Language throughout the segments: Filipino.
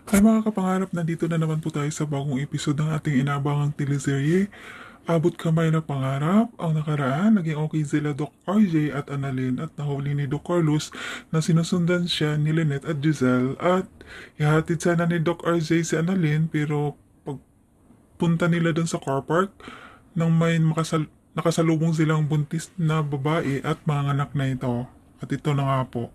Hi mga kapangarap, nandito na naman po tayo sa bagong episode ng ating inabangang teleserye. Abot kamay na pangarap, ang nakaraan, naging okay sila Doc RJ at Annalyn at nahuli ni Doc Carlos na sinusundan siya ni Lynette at Giselle at ihatid sana ni Doc RJ si Annalyn pero pagpunta nila dun sa car park nang may nakasalubong silang buntis na babae at mga anak na ito. At ito na nga po.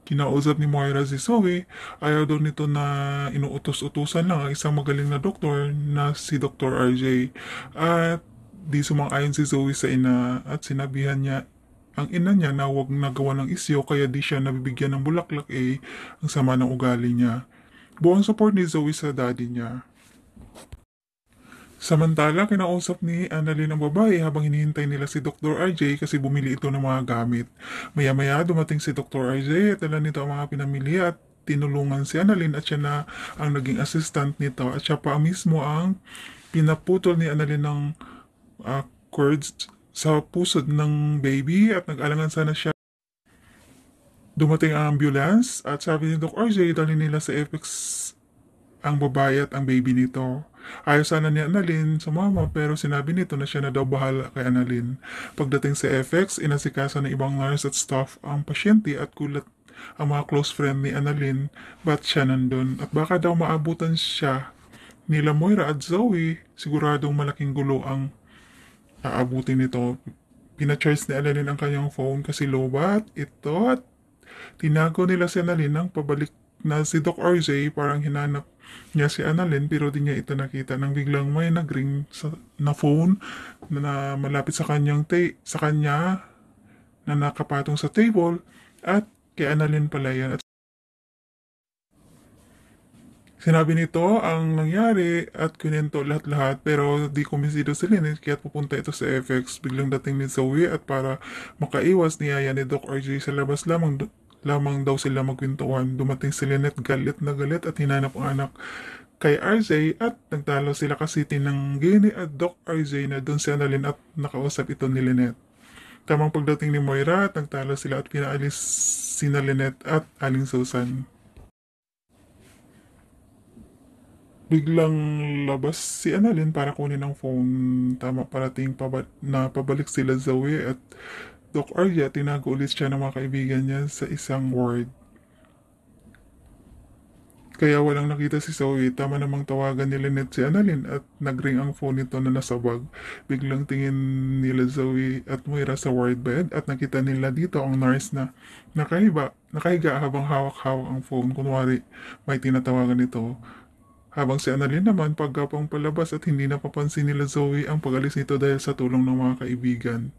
Kinausap ni Moira si Zoe, ayaw daw nito na inuutos-utusan lang ang isang magaling na doktor na si Dr. RJ. At di sumang-ayon si Zoe sa ina at sinabihan niya ang ina niya na huwag nagawa ng isyo kaya di siya nabibigyan ng bulaklak ang sama ng ugali niya. Buong support ni Zoe sa daddy niya. Samantala, kinausap ni Annalyn ang babae habang hinihintay nila si Dr. RJ kasi bumili ito ng mga gamit. Maya-maya dumating si Dr. RJ at dala nito ang mga pinamili at tinulungan si Annalyn at siya na ang naging assistant nito at siya pa mismo ang pinaputol ni Annalyn ng cords sa pusod ng baby at nag-alangan sana siya. Dumating ang ambulance at sabi ni Dr. RJ dali nila sa FX ang babae at ang baby nito. Ayaw sana ni Annalyn sumama pero sinabi nito na siya na daw bahala kay Annalyn. Pagdating sa FX, inasikaso ng ibang nurse at staff ang pasyente at kulat ang mga close friend ni Annalyn ba't siya nandun at baka daw maabutan siya nila Moira at Zoe. Siguradong malaking gulo ang aabutin nito. Pina-charge ni Annalyn ang kanyang phone kasi lobat ito at tinago nila si Annalyn nang pabalik na si Doc RJ parang hinanap niya si Annalyn pero di niya ito nakita nang biglang may nagring na phone na malapit sa sa kanya na nakapatong sa table at kay Annalyn pala yan. At sinabi nito ang nangyari at kunento lahat-lahat pero di kumbinsido si Lynette kaya pupunta ito sa FX. Biglang dating ni Zoe at para makaiwas niyaya ni Doc RJ sa labas lamang daw sila magkwentuhan. Dumating si Lynette galit na galit at hinanap ang anak kay RJ at nagtalo sila kasi tinanggi ni at Doc RJ na doon si Annalyn at nakausap ito ni Lynette. Tamang pagdating ni Moira at nagtalo sila at pinaalis sina Lynette at Aling Susan. Biglang labas si Annalyn para kunin ang phone. Tama parating na pabalik sila Zoe at Doc Arya, tinago ulit siya ng mga kaibigan niya sa isang ward. Kaya walang nakita si Zoe, tama namang tawagan ni Lynette si Annalyn at nagring ang phone nito na nasa bag. Biglang tingin nila Zoe at Moira sa ward bed at nakita nila dito ang nurse na nakahiga habang hawak-hawak ang phone. Kunwari may tinatawagan nito. Habang si Annalyn naman pagkapang palabas at hindi napapansin nila Zoe ang pag-alis nito dahil sa tulong ng mga kaibigan.